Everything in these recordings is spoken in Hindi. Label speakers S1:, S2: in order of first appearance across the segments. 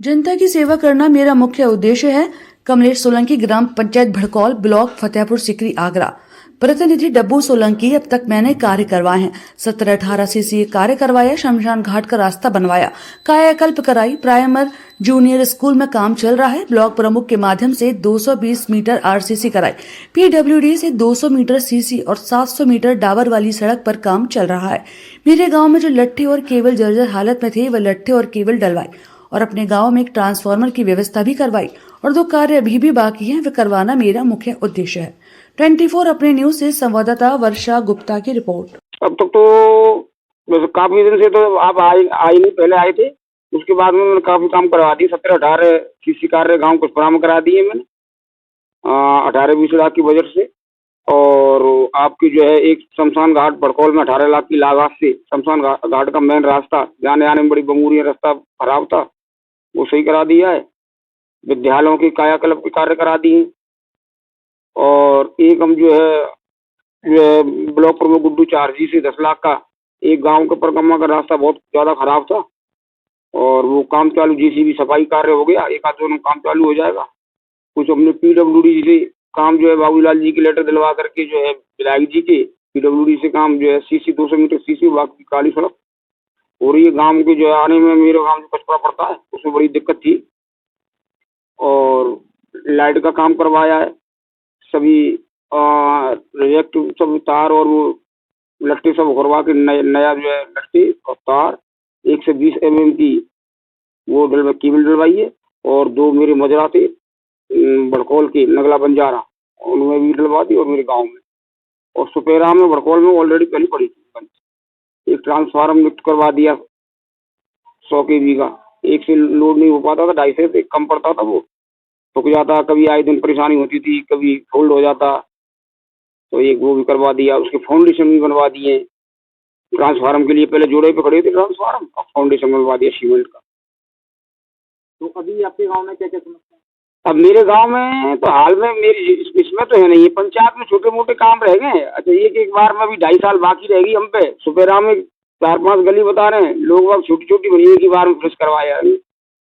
S1: जनता की सेवा करना मेरा मुख्य उद्देश्य है। कमलेश सोलंकी, ग्राम पंचायत भड़कौल, ब्लॉक फतेहपुर सिकरी, आगरा। प्रतिनिधि डब्बू सोलंकी। अब तक मैंने कार्य करवाए हैं। 17-18 सीसी कार्य करवाया, शमशान घाट का रास्ता बनवाया, कायाकल्प कराई, प्राइमर जूनियर स्कूल में काम चल रहा है। ब्लॉक प्रमुख के माध्यम से 220 मीटर आरसीसी कराई, पीडब्ल्यूडी से 200 मीटर सीसी और 700 मीटर डाबर वाली सड़क पर काम चल रहा है। मेरे गाँव में जो लट्ठे और केबल जर्जर हालत में थे, वह लट्ठे और केबल डलवाई और अपने गांव में एक ट्रांसफार्मर की व्यवस्था भी करवाई और दो कार्य अभी भी बाकी हैं, वे करवाना मेरा मुख्य उद्देश्य है। 24 अपने न्यूज से संवाददाता वर्षा गुप्ता की रिपोर्ट।
S2: अब तक तो वैसे काफी दिन से तो आप आई नहीं, पहले आए थे। उसके बाद में मैंने काफी काम करवा दी। 17-18 सीसी कार्य गांव को प्रारंभ करा दिए मैंने 18-20 लाख की बजट से। और आपकी जो है एक शमशान घाट भड़कौल में 18 लाख की लागत से शमशान घाट का मेन रास्ता जाने आने में बड़ी बंगूरी रास्ता खराब था, वो सही करा दिया है। विद्यालयों की कायाकल्प के कार्य करा दिए। और एक हम जो है ब्लॉक प्रमुख गुड्डू चारजी से 10 लाख का एक गांव के परिक्रमा का रास्ता बहुत ज्यादा खराब था और वो काम चालू, जेसीबी सफाई कार्य हो गया, एक आध दोनों काम चालू हो जाएगा। कुछ अपने पीडब्ल्यूडी से काम जो है बाबूलाल जी की लेटर दिलवा करके जो है विधायक जी के पीडब्ल्यूडी से काम जो है सीसी 200 मीटर सीसी बाकी काली सड़क हो रही है। गांव के जो है आने में मेरे गांव से कचरा पड़ता है, उसमें बड़ी दिक्कत थी। और लाइट का काम करवाया है, सभी रिजेक्ट सब तार और वो लट्टे सब घुरवा के नया जो है लट्टे और तार 120 mm की वो केबल डलवाई है। और दो मेरे मजरा थे भड़कौल के नगला बंजारा, उनमें भी डलवा दी और मेरे गांव में। और सुपेरा में भड़कौल में ऑलरेडी पहले पड़ी थी। एक ट्रांसफार्म नियुक्त करवा दिया 100 kV का, एक से लोड नहीं हो पाता था, 250 से कम पड़ता था, वो रुक जाता, कभी आए दिन परेशानी होती थी, कभी फोल्ड हो जाता, तो एक वो भी करवा दिया। उसके फाउंडेशन भी बनवा दिए। ट्रांसफार्म के लिए पहले जोड़े पे खड़े थे ट्रांसफार्म, अब फाउंडेशन बनवा दिया सीमेंट का।
S3: तो अभी आपके गांव में क्या क्या समस्या है?
S2: अब मेरे गांव में तो हाल में मेरी इसमें तो है नहीं है, पंचायत में छोटे मोटे काम रह गए। अच्छा, एक बार में अभी 2.5 साल बाकी रहेगी हम पे। सुपेरा में 4-5 गली बता रहे हैं लोग, अब छोटी छोटी बनी एक ही बार में फ्रेश करवाया।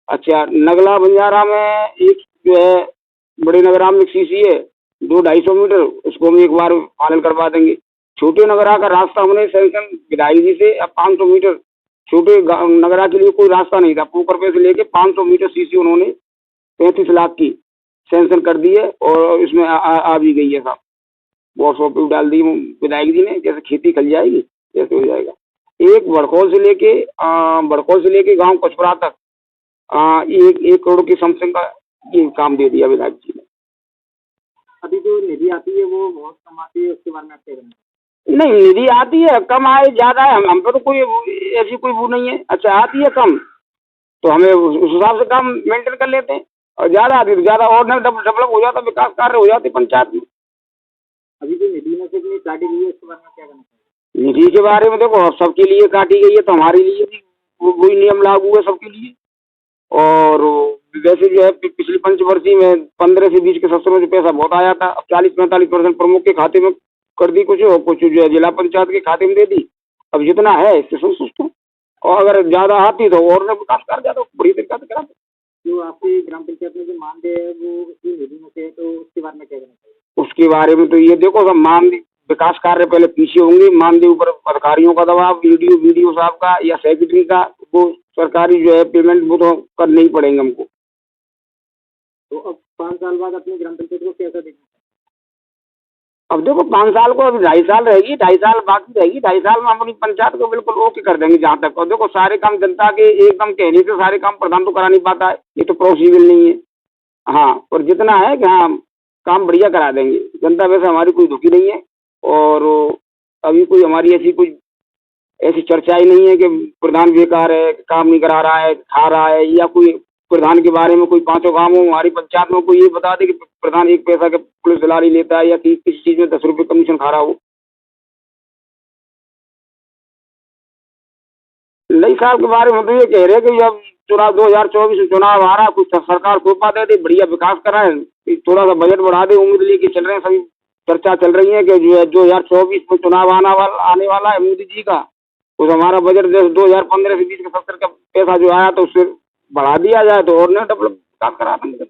S2: अच्छा, नगला बंजारा में एक जो है बड़े नगरा में एक सीसी है 200-250 मीटर, उसको हम एक बार फाइनल करवा देंगे। छोटे नगरा का रास्ता हमने सैंक्शन विधायक जी से, अब 500 मीटर छोटे नगरा के लिए कोई रास्ता नहीं था, पोकर पे से लेके 500 मीटर सीसी उन्होंने 35 लाख की सैंक्शन कर दी है और इसमें आ भी गई है साहब। WhatsApp पे डाल दी विधायक जी ने, जैसे खेती खल जाएगी जैसे हो जाएगा। एक भड़कौल से लेके गांव कचपरा तक 1 करोड़ की समथिंग का ये काम दे दिया विधायक जी ने।
S3: अभी जो निधि आती है वो बहुत कम आती है, उसके बारे में आप क्या कहना?
S2: नहीं, निधि आती है, कम आए ज्यादा है, हम पे तो कोई ऐसी कोई वो नहीं है। अच्छा, आती है कम तो हमें उस हिसाब से काम मेंटेन कर लेते हैं, और ज्यादा आती है तो ज्यादा और डेवलप हो जाता, विकास कार्य हो जाते पंचायत में।
S3: अभी जो निधि में से काटी गई है उसके बारे में क्या कहना चाहिए?
S2: निधि के बारे में देखो, सबके लिए काटी गई है तो हमारे लिए भी वही नियम लागू है सबके लिए। और वैसे जो है पिछली पंचवर्षीय में 15 से 20 के सत्र में जो पैसा बहुत आया था, अब 40-45% प्रमुख के खाते में कर दी कुछ, और कुछ जो है जिला पंचायत के खाते में दे दी। अब जितना है इससे संतुष्ट हूँ, और अगर ज्यादा आती तो और विकास कार्य ज्यादा बड़ी तरीके से करा।
S3: जो आपकी ग्राम पंचायत में जो मानदेय है वो उसी निधि में से है, तो उसके बारे में क्या कहना चाहिए?
S2: उसके बारे में तो ये देखो, सब मानदेय विकास कार्य पहले पीछे होंगे, मानदेय ऊपर अधिकारियों का दबाव, वीडियो साहब का या सेक्रेटरी का, वो सरकारी जो है पेमेंट वो तो करने ही पड़ेंगे हमको।
S3: तो अब 5 साल बाद अपनी ग्राम पंचायत को कैसा देखना है?
S2: अब देखो 5 साल को, अभी 2.5 साल रहेगी, 2.5 साल बाकी रहेगी, 2.5 साल में हम अपनी पंचायत को बिल्कुल ओके कर देंगे जहाँ तक। और देखो सारे काम जनता के एकदम कहने से सारे काम प्रधान तो करा नहीं पाता है, ये तो पॉसिबल नहीं है। हाँ, और जितना है कि हाँ काम बढ़िया करा देंगे। जनता वैसे हमारी कोई दुखी नहीं है, और अभी कोई हमारी ऐसी चर्चा ही नहीं है कि प्रधान बेकार है, काम नहीं करा रहा है, खा रहा है, या कोई प्रधान के बारे में कोई 5 काम हो हमारी पंचायत में कोई ये बता दे कि प्रधान 1 पैसा के पुलिस दलाली लेता है या किसी चीज में 10 रुपए कमीशन खा रहा हो। नई साल के बारे में तो ये कह रहे हैं कि जब चुनाव 2024 में चुनाव आ रहा, कुछ सरकार कोपा दे दे, बढ़िया विकास कराए, थोड़ा सा बजट बढ़ा दे, उम्मीद लेके चल रहे हैं। सभी चर्चा चल रही है कि जो है 2024 में चुनाव आने वाला है मोदी जी का, तो हमारा बजट 2015 से 20 के 70 का पैसा जो आया तो उससे बढ़ा दिया जाए तो और ना डेवलप काम करा देंगे।